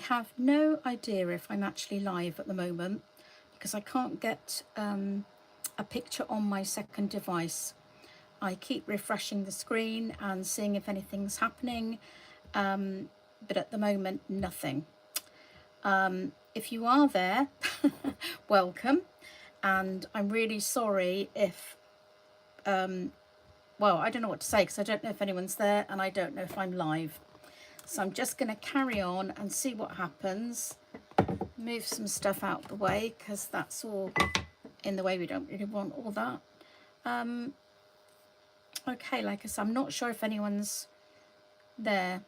have no idea if I'm actually live at the moment because I can't get a picture on my second device. I keep refreshing the screen and seeing if anything's happening, but at the moment, nothing. If you are there, welcome. And I'm really sorry if, well, I don't know what to say because I don't know if anyone's there and I don't know if I'm live. So I'm just going to carry on and see what happens. Move some stuff out the way because that's all in the way. We don't really want all that. Okay, like I said, I'm not sure if anyone's there.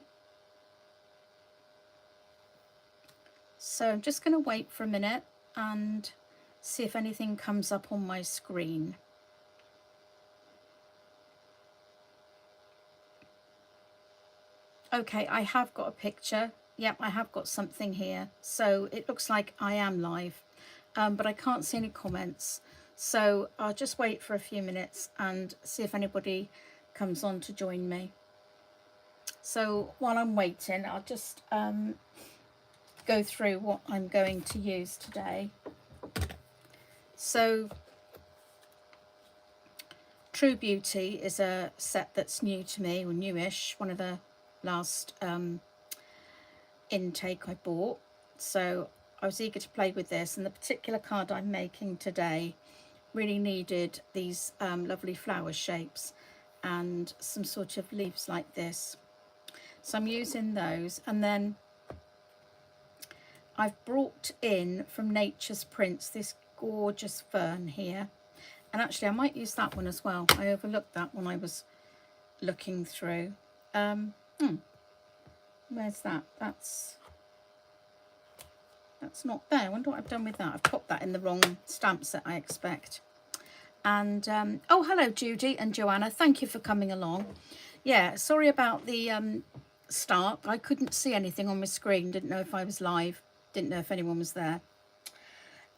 So I'm just going to wait for a minute and see if anything comes up on my screen. Okay, I have got a picture. Yep, I have got something here. So it looks like I am live, but I can't see any comments. So I'll just wait for a few minutes and see if anybody comes on to join me. So while I'm waiting, I'll just go through what I'm going to use today. So True Beauty is a set that's new to me, or newish, one of the last intake I bought. So I was eager to play with this, and the particular card I'm making today really needed these lovely flower shapes and some sort of leaves like this. So I'm using those, and then I've brought in from Nature's Prints this gorgeous fern here, and actually I might use that one as well. I overlooked that when I was looking through. Where's that? That's not there. I wonder what I've done with that. I've popped that in the wrong stamp set, I expect. And oh, hello Judy and Joanna, thank you for coming along. Yeah, sorry about the start. I couldn't see anything on my screen, didn't know if I was live, didn't know if anyone was there.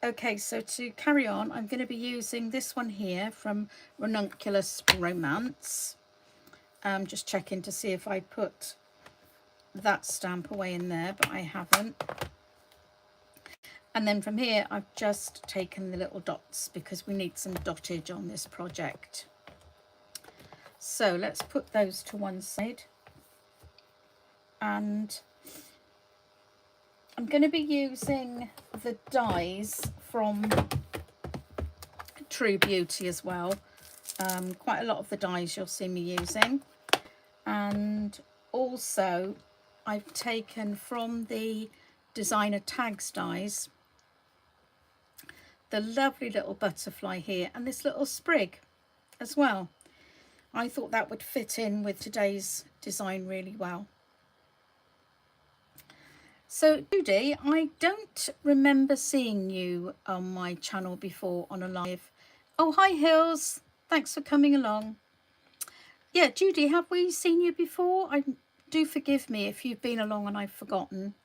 Okay, so to carry on, I'm going to be using this one here from Ranunculus Romance. Just checking to see if I put that stamp away in there, but I haven't. And then from here, I've just taken the little dots because we need some dottage on this project. So let's put those to one side. And I'm going to be using the dies from True Beauty as well. Quite a lot of the dies you'll see me using. And also I've taken from the Designer Tags dies the lovely little butterfly here and this little sprig as well. I thought that would fit in with today's design really well. So Judy, I don't remember seeing you on my channel before on a live. Oh, hi Hills, thanks for coming along. Yeah, Judy, have we seen you before? Do forgive me if you've been along and I've forgotten.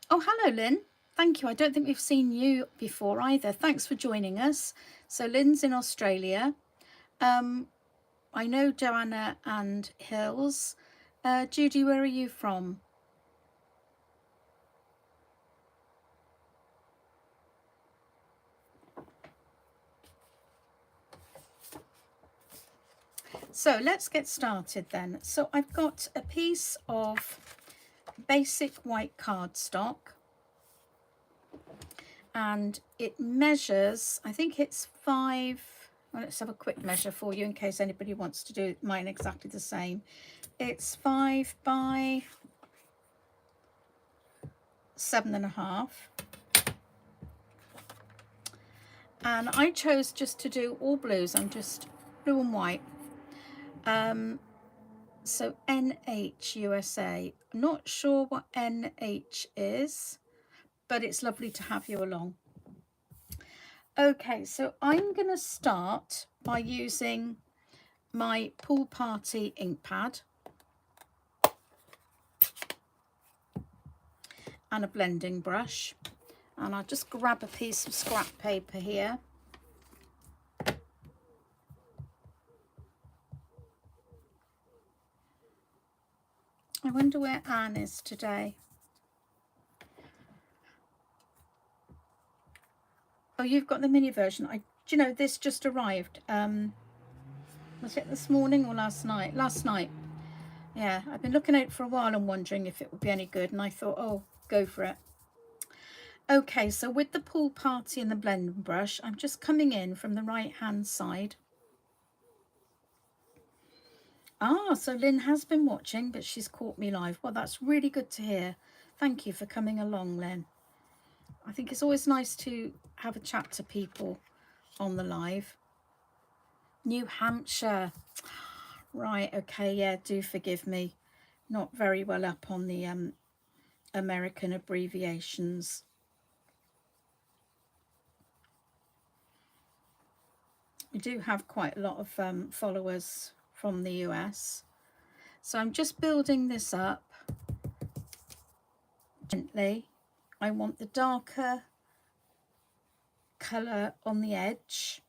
Oh, hello Lynn. Thank you. I don't think we've seen you before either. Thanks for joining us. So Lynn's in Australia. I know Joanna and Hills. Judy, where are you from? So let's get started then. So I've got a piece of basic white cardstock. And it measures, I think it's 5, well, let's have a quick measure for you in case anybody wants to do mine exactly the same. It's 5 by 7.5. And I chose just to do all blues. I'm just blue and white. So NH USA. I'm not sure what NH is, but it's lovely to have you along. Okay, so I'm going to start by using my Pool Party ink pad and a blending brush, and I'll just grab a piece of scrap paper here. I wonder where Anne is today. Oh, you've got the mini version. Do you know, this just arrived. Was it this morning or last night? Last night. Yeah, I've been looking at it for a while and wondering if it would be any good, and I thought, oh, go for it. Okay, so with the pool party and the blending brush, I'm just coming in from the right hand side. Ah, so Lynn has been watching, but she's caught me live. Well, that's really good to hear. Thank you for coming along, Lynn. I think it's always nice to have a chat to people on the live. New Hampshire. Right, okay, yeah, do forgive me. Not very well up on the American abbreviations. We do have quite a lot of followers from the US. So I'm just building this up gently. I want the darker colour on the edge.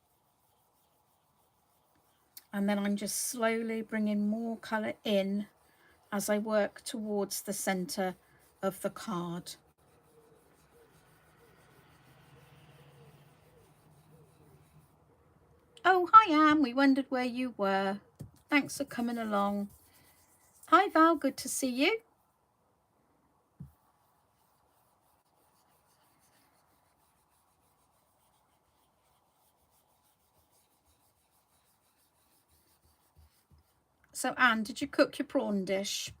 And then I'm just slowly bringing more colour in as I work towards the centre of the card. Oh, hi Anne, we wondered where you were. Thanks for coming along. Hi Val, good to see you. So Anne, did you cook your prawn dish?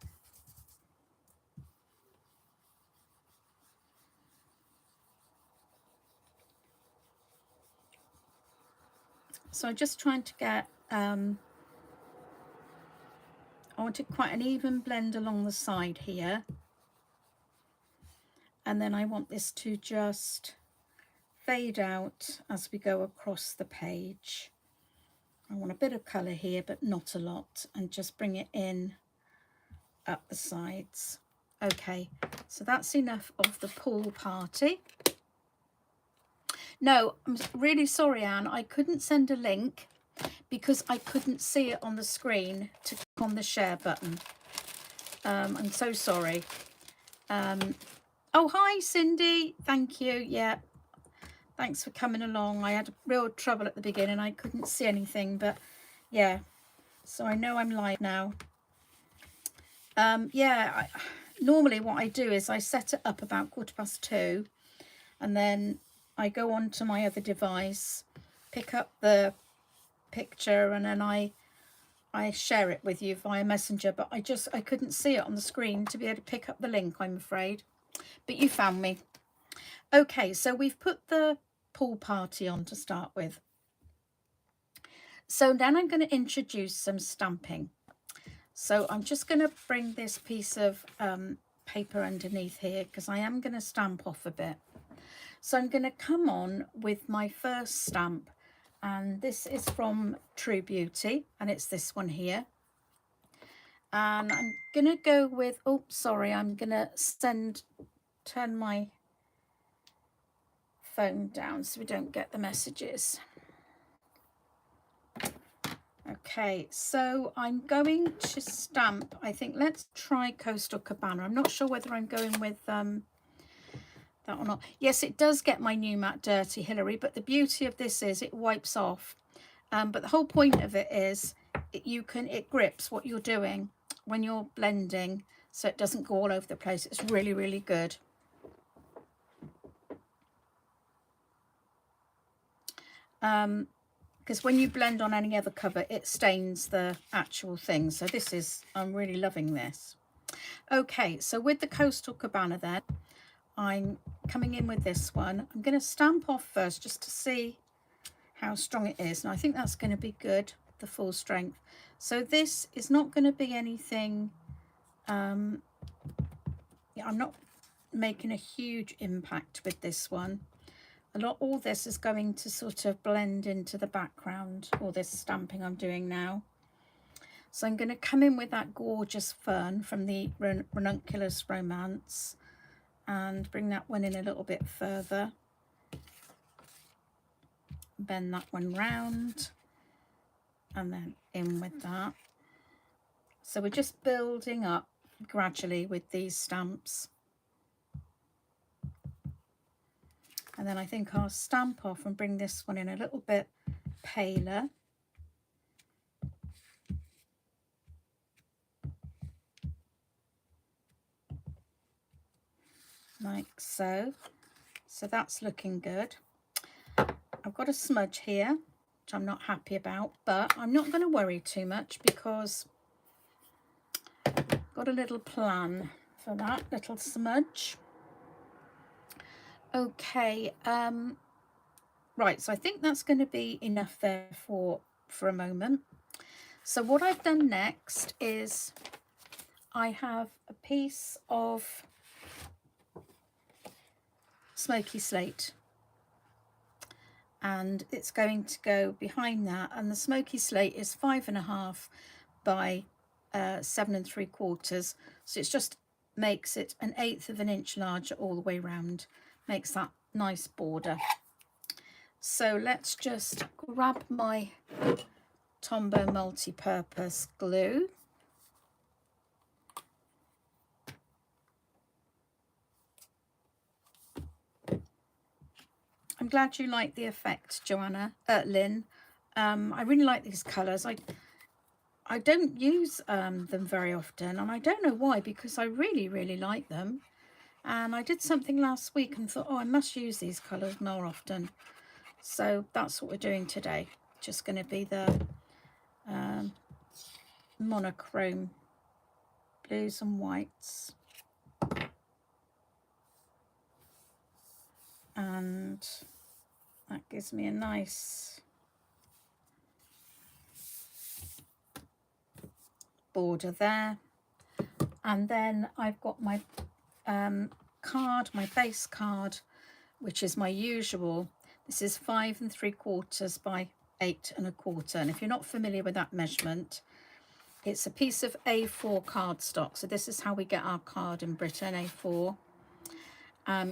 So I'm just trying to get, I wanted quite an even blend along the side here. And then I want this to just fade out as we go across the page. I want a bit of colour here, but not a lot, and just bring it in up the sides. Okay, so that's enough of the pool party. No, I'm really sorry, Anne, I couldn't send a link because I couldn't see it on the screen to click on the share button. I'm so sorry. Oh, hi, Cindy. Thank you. Yeah, thanks for coming along. I had real trouble at the beginning. I couldn't see anything, but yeah, so I know I'm live now. Yeah, normally what I do is I set it up about 2:15 and then I go on to my other device, pick up the picture, and then I share it with you via Messenger, but I couldn't see it on the screen to be able to pick up the link, I'm afraid. But you found me. Okay, so we've put the pool party on to start with. So then I'm going to introduce some stamping. So I'm just going to bring this piece of paper underneath here because I am going to stamp off a bit. So I'm going to come on with my first stamp, and this is from True Beauty, and it's this one here. And I'm going to go with, oh, sorry, I'm going to turn my phone down so we don't get the messages. Okay, so I'm going to stamp, I think, let's try Coastal Cabana. I'm not sure whether I'm going with that or not. Yes, it does get my new mat dirty, Hilary, but the beauty of this is it wipes off. But the whole point of it is it grips what you're doing when you're blending, so it doesn't go all over the place. It's really, really good. Because when you blend on any other cover, it stains the actual thing. So this is, I'm really loving this. Okay, so with the Coastal Cabana then, I'm coming in with this one. I'm going to stamp off first just to see how strong it is. And I think that's going to be good, the full strength. So this is not going to be anything, yeah, I'm not making a huge impact with this one. All this is going to sort of blend into the background, all this stamping I'm doing now. So I'm going to come in with that gorgeous fern from the Ranunculus Romance and bring that one in a little bit further. Bend that one round and then in with that. So we're just building up gradually with these stamps. And then I think I'll stamp off and bring this one in a little bit paler. Like so. So that's looking good. I've got a smudge here, which I'm not happy about, but I'm not going to worry too much because I've got a little plan for that little smudge. Okay, right, so I think that's going to be enough there for a moment. So what I've done next is I have a piece of smoky slate, and it's going to go behind that, and the smoky slate is 5.5 by 7 3/4, so it's just makes it 1/8 of an inch larger all the way round, makes that nice border. So let's just grab my Tombow multi-purpose glue. I'm glad you like the effect, Lynn. I really like these colours. I don't use them very often, and I don't know why, because I really like them. And I did something last week and thought, oh, I must use these colours more often. So that's what we're doing today. Just going to be the monochrome blues and whites. And that gives me a nice border there. And then I've got my card, my base card, which is my usual. This is 5 3/4 by 8 1/4. And if you're not familiar with that measurement, it's a piece of A4 cardstock. So this is how we get our card in Britain, A4.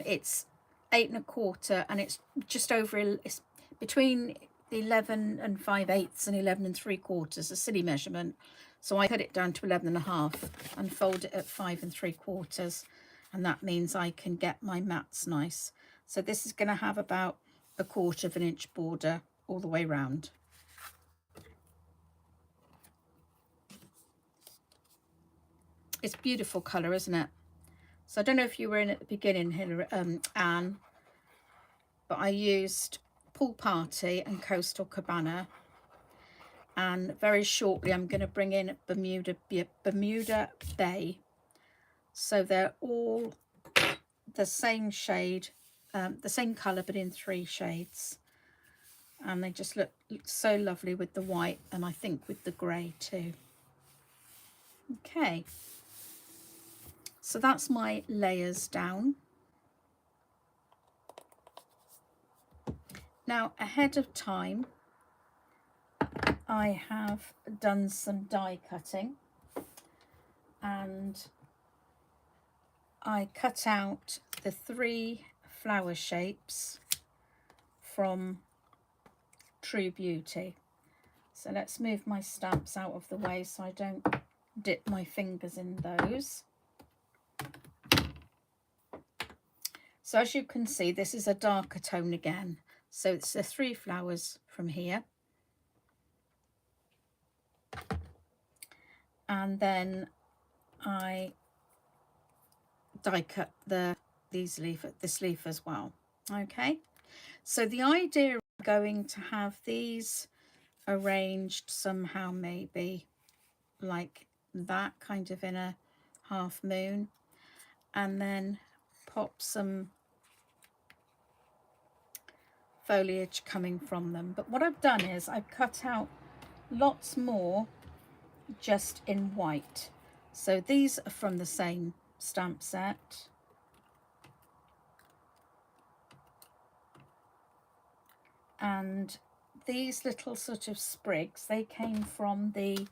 It's 8 1/4, and it's just over, it's between 11 5/8 and 11 3/4, a silly measurement. So I cut it down to 11.5 and fold it at 5 3/4, and that means I can get my mats nice. So this is going to have about 1/4 of an inch border all the way round. It's beautiful colour, isn't it? So I don't know if you were in at the beginning, Hillary, Anne, but I used Pool Party and Coastal Cabana, and very shortly I'm going to bring in Bermuda Bay. So they're all the same shade, the same colour, but in 3 shades, and they just look so lovely with the white, and I think with the grey too. Okay, so that's my layers down. Now, ahead of time, I have done some die cutting, and I cut out the 3 flower shapes from True Beauty. So let's move my stamps out of the way so I don't dip my fingers in those. So as you can see, this is a darker tone again. So it's the 3 flowers from here. And then I die cut this leaf as well. Okay, so the idea is going to have these arranged somehow, maybe like that, kind of in a half moon, and then pop some foliage coming from them. But what I've done is I've cut out lots more just in white. So these are from the same stamp set. And these little sort of sprigs, they came from the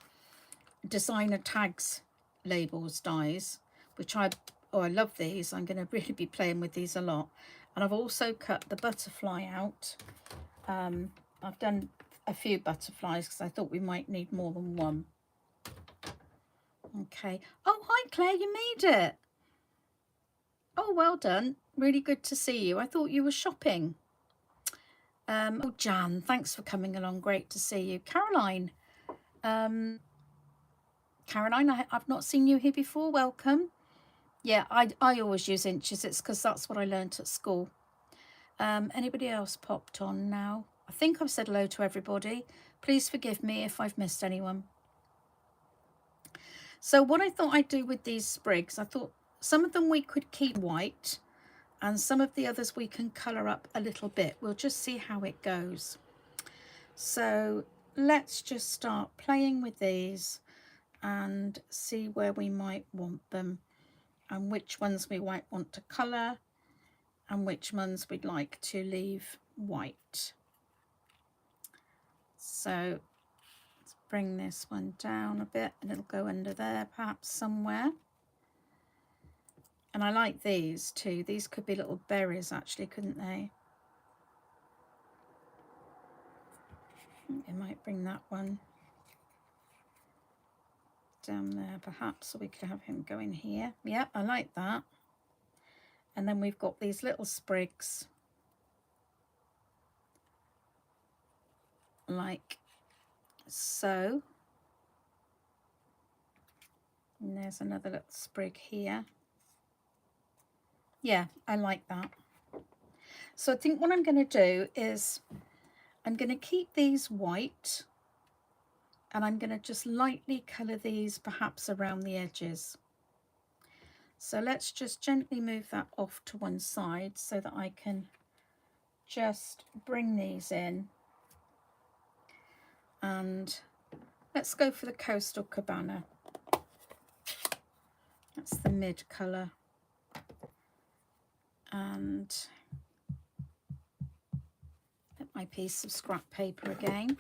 designer tags labels dies, which I love these. I'm going to really be playing with these a lot. And I've also cut the butterfly out. I've done a few butterflies because I thought we might need more than one. Okay. Oh, hi Claire, you made it. Oh, well done. Really good to see you. I thought you were shopping. Oh, Jan, thanks for coming along. Great to see you. Caroline. Caroline, I've not seen you here before. Welcome. Yeah, I always use inches. It's because that's what I learnt at school. Anybody else popped on now? I think I've said hello to everybody. Please forgive me if I've missed anyone. So what I thought I'd do with these sprigs, I thought some of them we could keep white and some of the others we can colour up a little bit. We'll just see how it goes. So let's just start playing with these and see where we might want them and which ones we might want to colour and which ones we'd like to leave white. So let's bring this one down a bit and it'll go under there perhaps somewhere. And I like these too. These could be little berries actually, couldn't they? I might bring that one down there perhaps, so we could have him go in here. Yeah, I like that. And then we've got these little sprigs like so. And there's another little sprig here. Yeah, I like that. So I think what I'm going to do is I'm going to keep these white and I'm going to just lightly colour these perhaps around the edges. So let's just gently move that off to one side so that I can just bring these in. And let's go for the Coastal Cabana. That's the mid colour. And get my piece of scrap paper again.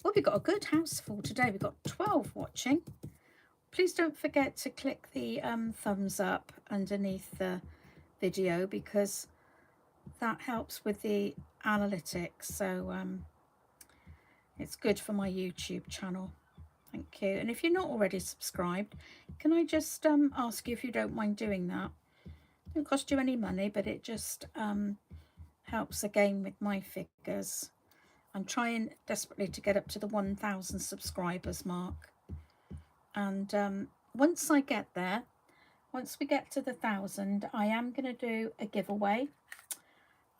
Well, we've got a good house full today. We've got 12 watching. Please don't forget to click the thumbs up underneath the video because that helps with the analytics. So it's good for my YouTube channel. Thank you. And if you're not already subscribed, can I just ask you if you don't mind doing that? It doesn't cost you any money, but it just helps again with my figures. I'm trying desperately to get up to the 1,000 subscribers mark. And once I get there, once we get to the 1,000, I am going to do a giveaway.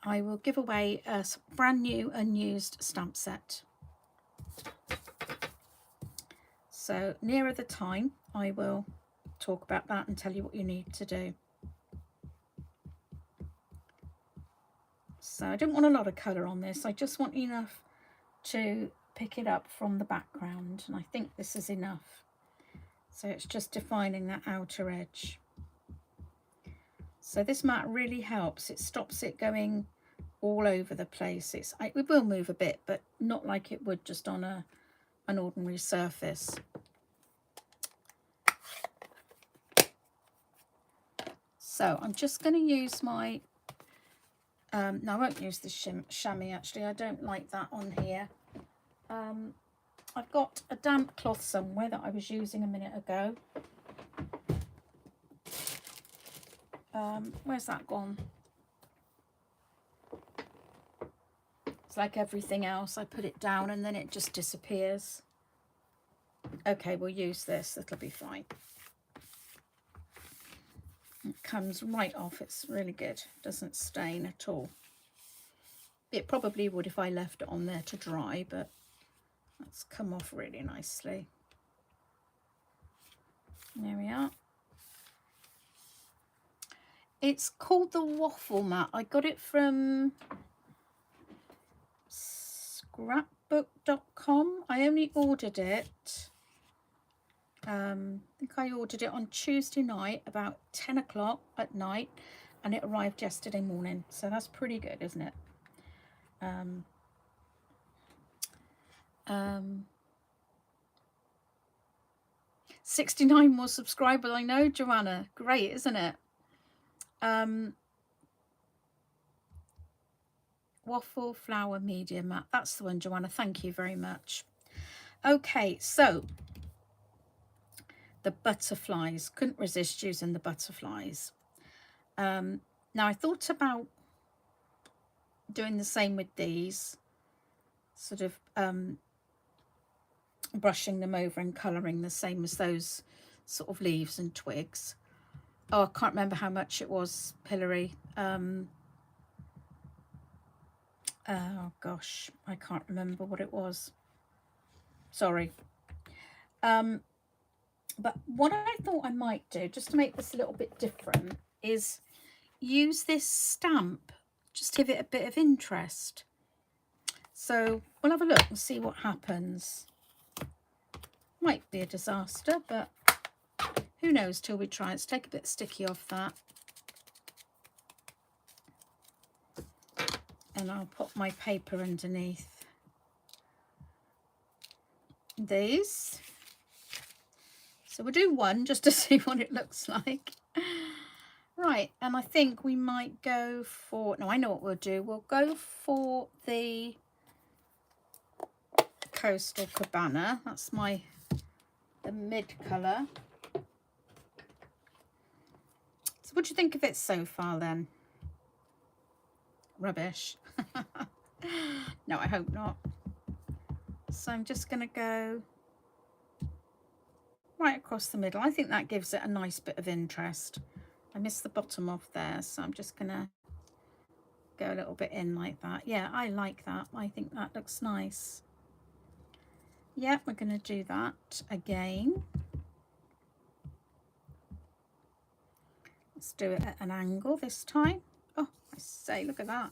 I will give away a brand new unused stamp set. So nearer the time, I will talk about that and tell you what you need to do. So I don't want a lot of colour on this. I just want enough to pick it up from the background. And I think this is enough. So it's just defining that outer edge. So this mat really helps. It stops it going all over the place. It will move a bit, but not like it would just on an ordinary surface. So I'm just going to use my, no, I won't use the chamois actually. I don't like that on here. I've got a damp cloth somewhere that I was using a minute ago. Where's that gone? It's like everything else. I put it down and then it just disappears. Okay, we'll use this. It'll be fine. It comes right off. It's really good. Doesn't stain at all. It probably would if I left it on there to dry, but that's come off really nicely. There we are. It's called the waffle mat. I got it from scrapbook.com. I only ordered it. I think I ordered it on Tuesday night about 10 o'clock at night and it arrived yesterday morning. So that's pretty good, isn't it? 69 more subscribers. I know, Joanna. Great, isn't it? Waffle flower media mat. That's the one, Joanna. Thank you very much. Okay, so the butterflies. Couldn't resist using the butterflies. Now I thought about doing the same with these, sort of brushing them over and colouring the same as those sort of leaves and twigs. Oh, I can't remember how much it was, Hilary. Oh gosh, I can't remember what it was. Sorry. But what I thought I might do, just to make this a little bit different, is use this stamp, just to give it a bit of interest. So we'll have a look and see what happens. Might be a disaster, but who knows till we try. Let's take a bit sticky off that. And I'll put my paper underneath these. So we'll do one just to see what it looks like. Right, and I think we might go for, no, I know what we'll do. We'll go for the Coastal Cabana. That's the mid colour. So what do you think of it so far then? Rubbish. No, I hope not. So I'm just going to go right across the middle. I think that gives it a nice bit of interest. I missed the bottom off there, so I'm just going to go a little bit in like that. Yeah, I like that. I think that looks nice. Yeah, we're going to do that again. Let's do it at an angle this time. Oh, I say, look at that.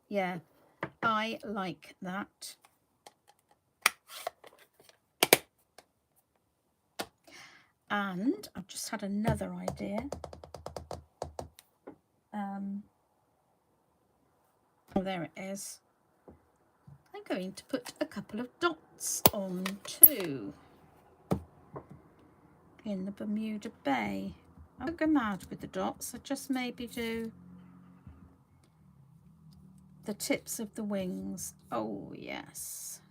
Yeah, I like that. And I've just had another idea. Oh, there it is. I'm going to put a couple of dots on too in the Bermuda Bay. I won't go mad with the dots. I just maybe do the tips of the wings. Oh, yes.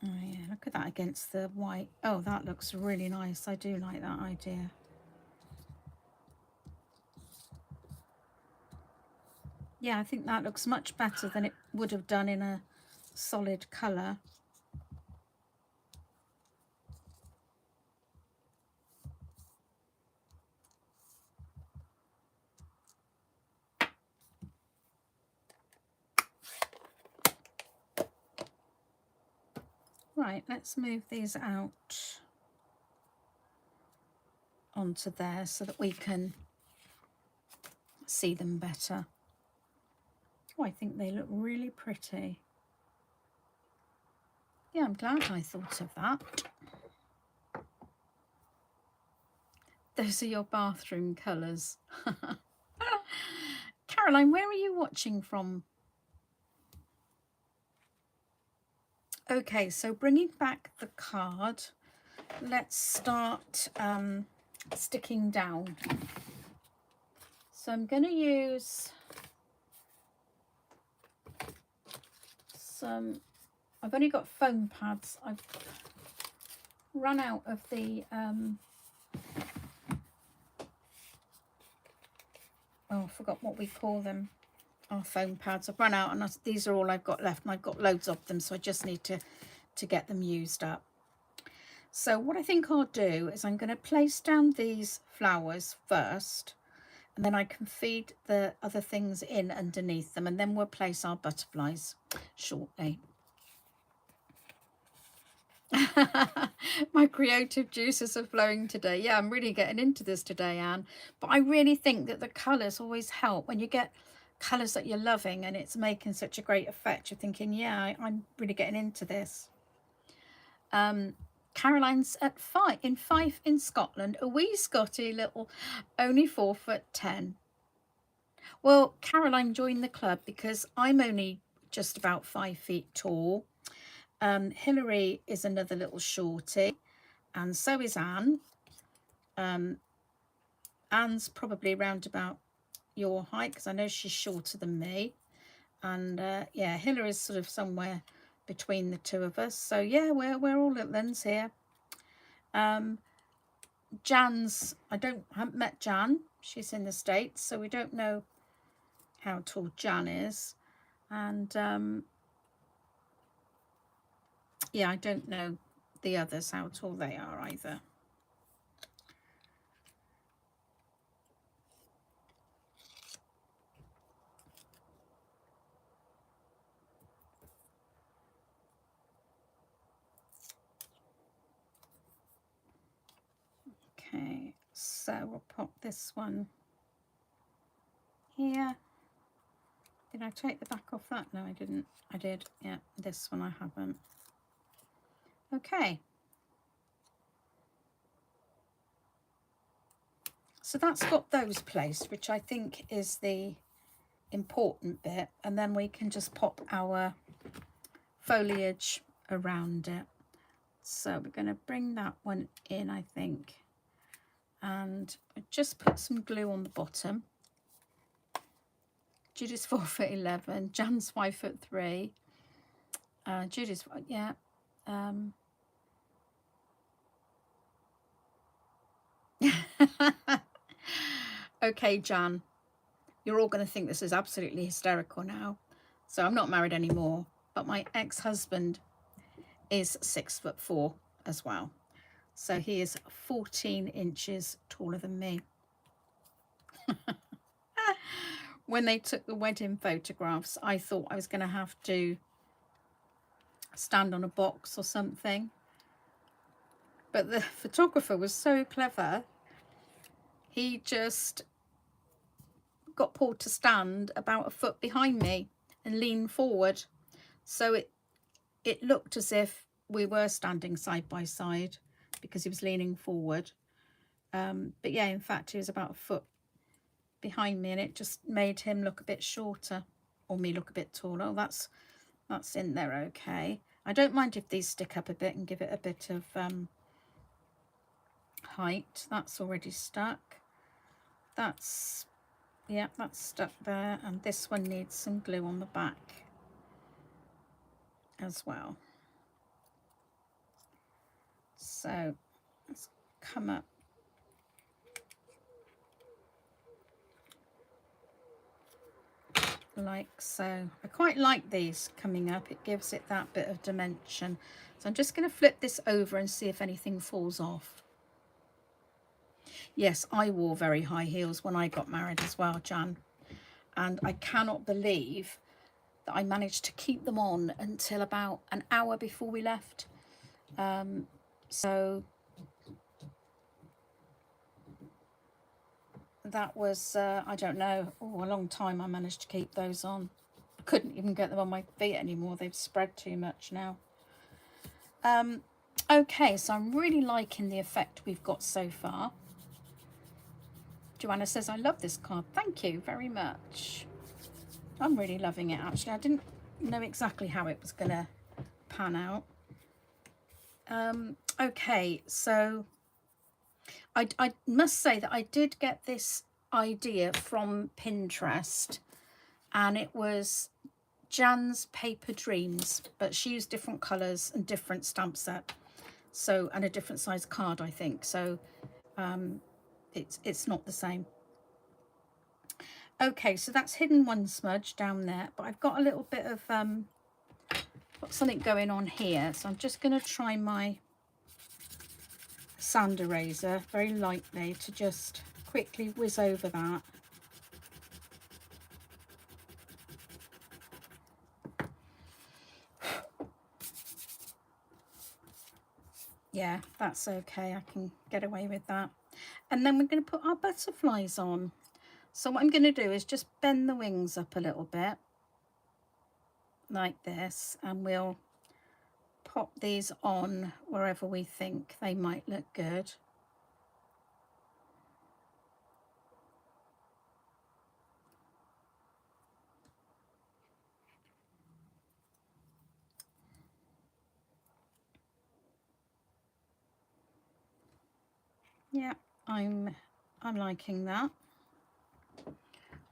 Oh, yeah, look at that against the white. Oh, that looks really nice. I do like that idea. Yeah, I think that looks much better than it would have done in a solid colour. Right, let's move these out onto there so that we can see them better. Oh, I think they look really pretty. Yeah, I'm glad I thought of that. Those are your bathroom colours. Caroline, where are you watching from? Okay, so bringing back the card, let's start sticking down. So I'm going to use some, I've only got foam pads. I've run out of the, oh, I forgot what we call them. Our foam pads. I've run out and these are all I've got left, and I've got loads of them, so I just need to get them used up. So what I think I'll do is I'm going to place down these flowers first, and then I can feed the other things in underneath them, and then we'll place our butterflies shortly. My creative juices are flowing today. Yeah, I'm really getting into this today, Anne. But I really think that the colours always help when you get colours that you're loving and it's making such a great effect. You're thinking, yeah, I'm really getting into this. Caroline's at Fife in Scotland, a wee Scotty little, only 4'10". Well, Caroline joined the club because I'm only just about 5 feet tall. Hilary is another little shorty, and so is Anne. Anne's probably around about your height, because I know she's shorter than me. And yeah, Hillary's sort of somewhere between the two of us. So yeah, we're all at lens here. Jan's, haven't met Jan. She's in the States, so we don't know how tall Jan is. And yeah, I don't know the others, how tall they are either. Okay, so we'll pop this one here. Did I take the back off that? No, I didn't. I did. Yeah, this one I haven't. Okay. So that's got those placed, which I think is the important bit. And then we can just pop our foliage around it. So we're going to bring that one in, I think. And just put some glue on the bottom. Judy's 4'11", Jan's 5'3". Judy's, yeah. Okay, Jan, you're all going to think this is absolutely hysterical now. So I'm not married anymore, but my ex-husband is 6'4" as well. So he is 14 inches taller than me. When they took the wedding photographs, I thought I was going to have to stand on a box or something. But the photographer was so clever. He just got Paul to stand about a foot behind me and lean forward. So it looked as if we were standing side by side because he was leaning forward. But yeah, in fact, he was about a foot behind me, and it just made him look a bit shorter, or me look a bit taller. Oh, that's in there okay. I don't mind if these stick up a bit and give it a bit of height. That's already stuck. That's, yeah, that's stuck there. And this one needs some glue on the back as well. So let's come up. Like so. I quite like these coming up. It gives it that bit of dimension. So I'm just going to flip this over and see if anything falls off. Yes, I wore very high heels when I got married as well, Jan. And I cannot believe that I managed to keep them on until about an hour before we left. So that was, I don't know, a long time I managed to keep those on. I couldn't even get them on my feet anymore. They've spread too much now. Okay, so I'm really liking the effect we've got so far. Joanna says, I love this card. Thank you very much. I'm really loving it, actually. I didn't know exactly how it was going to pan out. Okay, so I must say that I did get this idea from Pinterest, and it was Jan's Paper Dreams, but she used different colours and different stamp set, so, and a different size card, I think. So it's not the same. Okay, so that's hidden one smudge down there, but I've got a little bit of got something going on here, so I'm just going to try my sand eraser very lightly to just quickly whiz over that. Yeah, that's okay. I can get away with that. And then we're going to put our butterflies on. So what I'm going to do is just bend the wings up a little bit like this, and we'll pop these on wherever we think they might look good. Yeah, I'm I'm liking that.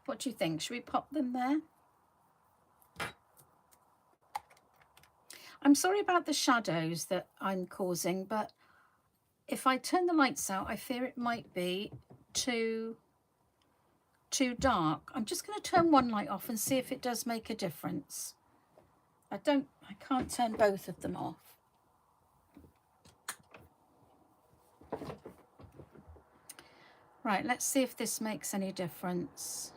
What do you think? Should we pop them there? I'm sorry about the shadows that I'm causing, but if I turn the lights out, I fear it might be too dark. I'm just going to turn one light off and see if it does make a difference. I can't turn both of them off. Right, let's see if this makes any difference.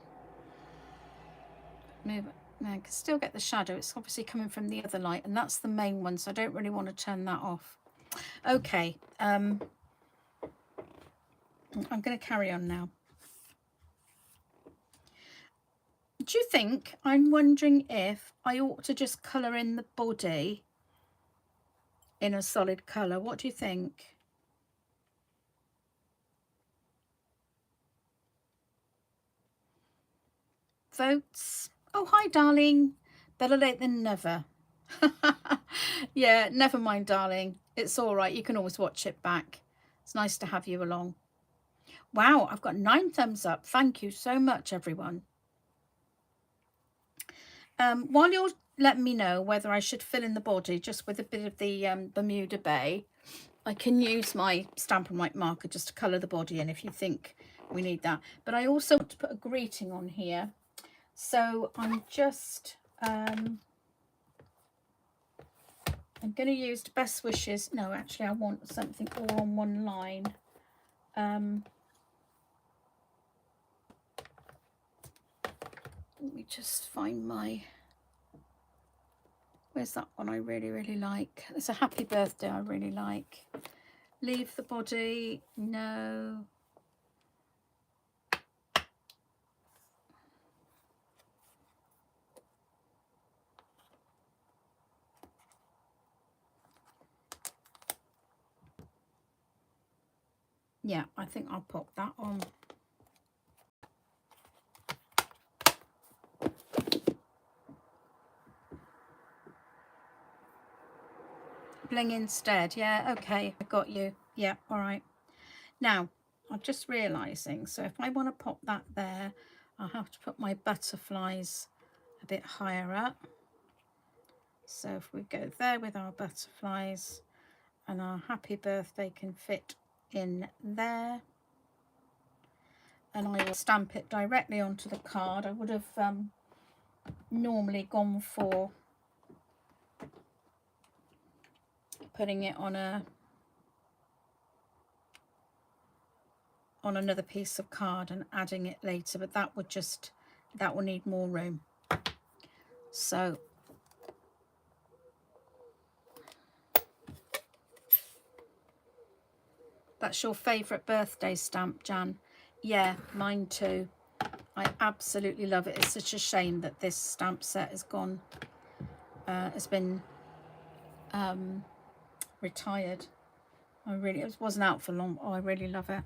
Move it. No, I can still get the shadow. It's obviously coming from the other light, and that's the main one, so I don't really want to turn that off. Okay, I'm going to carry on now. Do you think, I'm wondering if I ought to just colour in the body in a solid colour? What do you think? Votes? Oh, hi, darling. Better late than never. Yeah, never mind, darling. It's all right. You can always watch it back. It's nice to have you along. Wow, I've got 9 thumbs up. Thank you so much, everyone. While you're letting me know whether I should fill in the body just with a bit of the Bermuda Bay, I can use my Stampin' white marker just to colour the body in if you think we need that. But I also want to put a greeting on here. So I'm just, I'm going to use best wishes. No, actually, I want something all on one line. Let me just find my, where's that one I really, really like? It's a happy birthday I really like. Leave the body, no. Yeah, I think I'll pop that on. Bling instead. Yeah, okay, I got you. Yeah, all right. Now, I'm just realising, so if I want to pop that there, I'll have to put my butterflies a bit higher up. So if we go there with our butterflies, and our happy birthday can fit in there. And I will stamp it directly onto the card. I would have normally gone for putting it on another piece of card and adding it later, but that will need more room. So that's your favourite birthday stamp, Jan? Yeah, mine too. I absolutely love it. It's such a shame that this stamp set has gone, has been retired. It wasn't out for long. Oh, I really love it.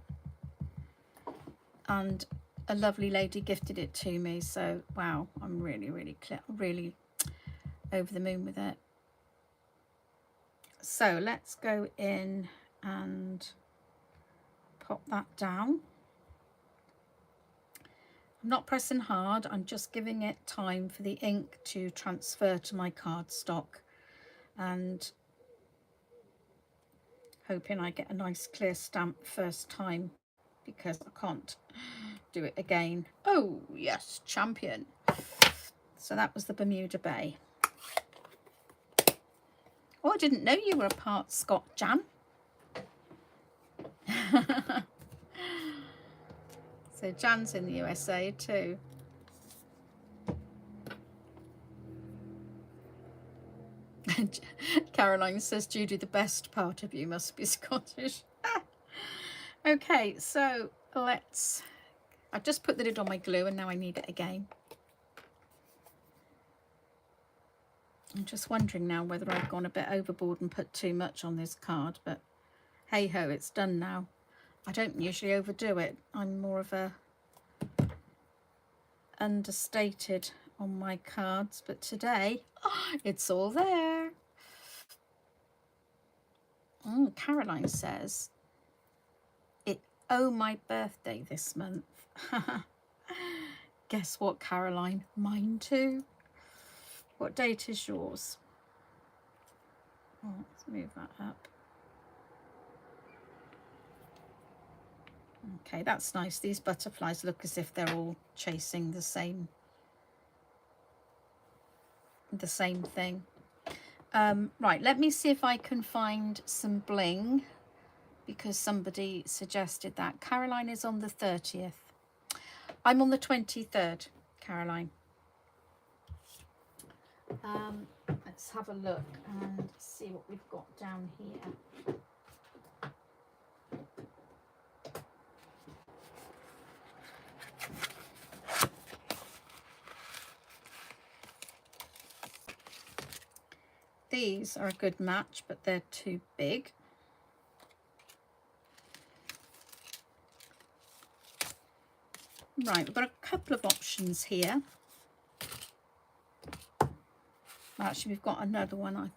And a lovely lady gifted it to me, so wow, I'm really over the moon with it. So let's go in and pop that down. I'm not pressing hard, I'm just giving it time for the ink to transfer to my cardstock and hoping I get a nice clear stamp first time, because I can't do it again. Oh yes, champion. So that was the Bermuda Bay. Oh, I didn't know you were a part Scot, Jan. So Jan's in the USA too. Caroline says, Judy, the best part of you must be Scottish. Okay, so I've just put the lid on my glue and now I need it again. I'm just wondering now whether I've gone a bit overboard and put too much on this card, but hey ho, it's done now. I don't usually overdo it. I'm more of a understated on my cards, but today it's all there. Oh, Caroline says Oh, my birthday this month. Guess what, Caroline? Mine too. What date is yours? Oh, let's move that up. Okay, that's nice. These butterflies look as if they're all chasing the same thing. Right, let me see if I can find some bling, because somebody suggested that. Caroline is on the 30th. I'm on the 23rd, Caroline. Let's have a look and see what we've got down here. These are a good match, but they're too big. Right, we've got a couple of options here. Actually, we've got another one.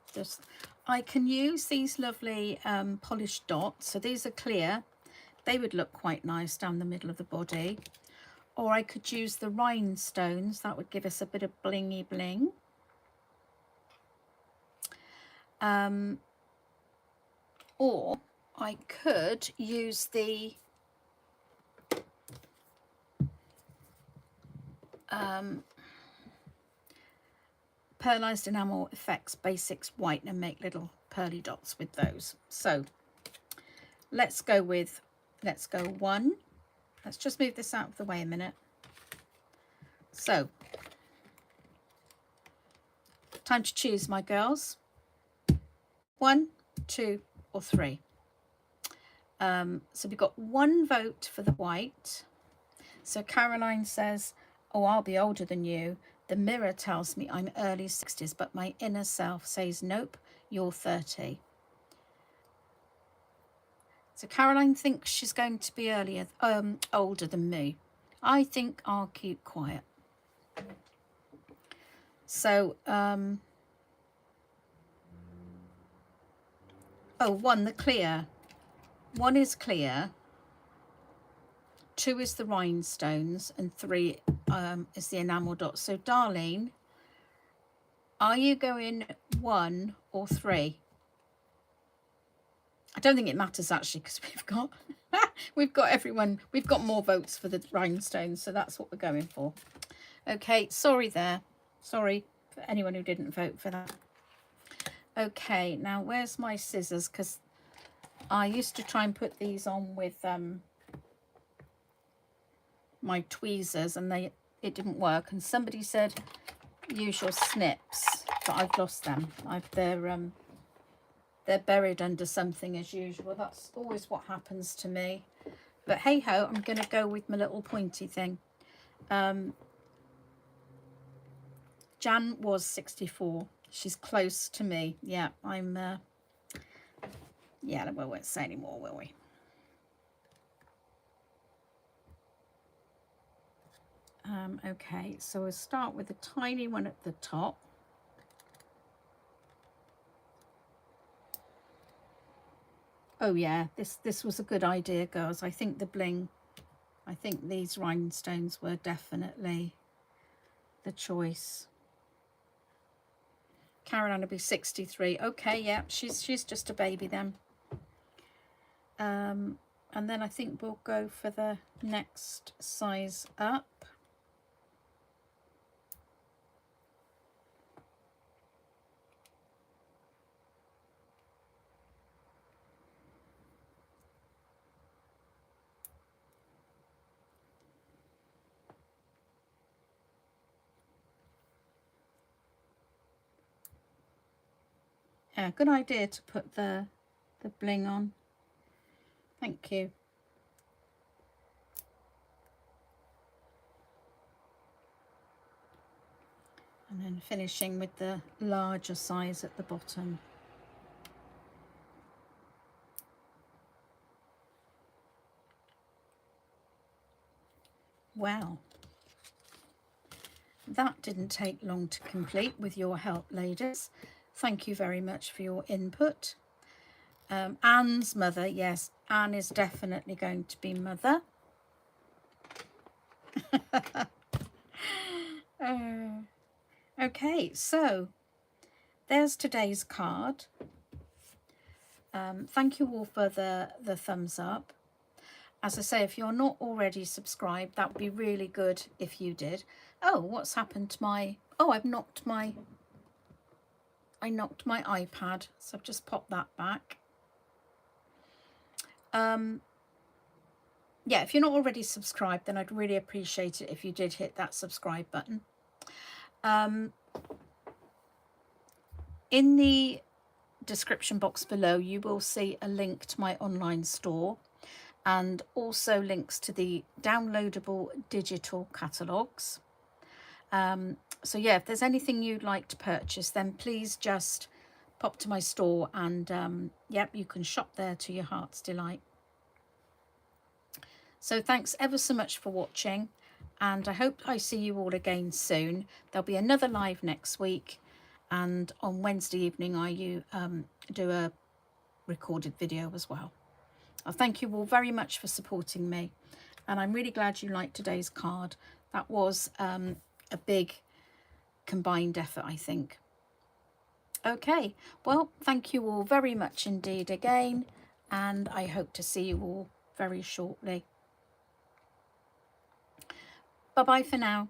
I can use these lovely polished dots. So these are clear. They would look quite nice down the middle of the body. Or I could use the rhinestones. That would give us a bit of blingy bling. Or I could use the Pearlized Enamel Effects Basics White and make little pearly dots with those. So let's go one. Let's just move this out of the way a minute. So time to choose, my girls. 1, 2, or 3. So we've got 1 vote for the white. So Caroline says, oh, I'll be older than you. The mirror tells me I'm early 60s, but my inner self says, nope, you're 30. So Caroline thinks she's going to be older than me. I think I'll keep quiet. So, oh, 1, the clear. 1 is clear. 2 is the rhinestones, and 3 is the enamel dots. So, Darlene, are you going 1 or 3? I don't think it matters actually, because we've got everyone. We've got more votes for the rhinestones, so that's what we're going for. Okay, sorry there. Sorry for anyone who didn't vote for that. Okay, now where's my scissors? Because I used to try and put these on with my tweezers, and it didn't work. And somebody said use your snips, but I've lost them. They're buried under something as usual. That's always what happens to me. But hey ho, I'm going to go with my little pointy thing. Jan was 64. She's close to me. Yeah, I'm. Yeah, we won't say any more, will we? Okay, so we'll start with a tiny one at the top. Oh yeah, this was a good idea, girls. I think these rhinestones were definitely the choice. Caroline will be 63. Okay, yeah, she's just a baby then. And then I think we'll go for the next size up. Yeah, good idea to put the bling on. Thank you. And then finishing with the larger size at the bottom. Well, that didn't take long to complete with your help, ladies. Thank you very much for your input. Anne's mother. Yes, Anne is definitely going to be mother. Okay, so there's today's card. Thank you all for the thumbs up. As I say, if you're not already subscribed, that would be really good if you did. Oh, what's happened to my... Oh, I knocked my iPad, so I've just popped that back. Yeah, if you're not already subscribed, then I'd really appreciate it if you did hit that subscribe button. In the description box below, you will see a link to my online store and also links to the downloadable digital catalogues. So yeah, if there's anything you'd like to purchase, then please just pop to my store and yep, you can shop there to your heart's delight. So thanks ever so much for watching, and I hope I see you all again soon. There'll be another live next week, and on Wednesday evening I do a recorded video as well. I thank you all very much for supporting me, and I'm really glad you liked today's card. That was a big combined effort, I think. Okay, well, thank you all very much indeed again, and I hope to see you all very shortly. Bye-bye for now.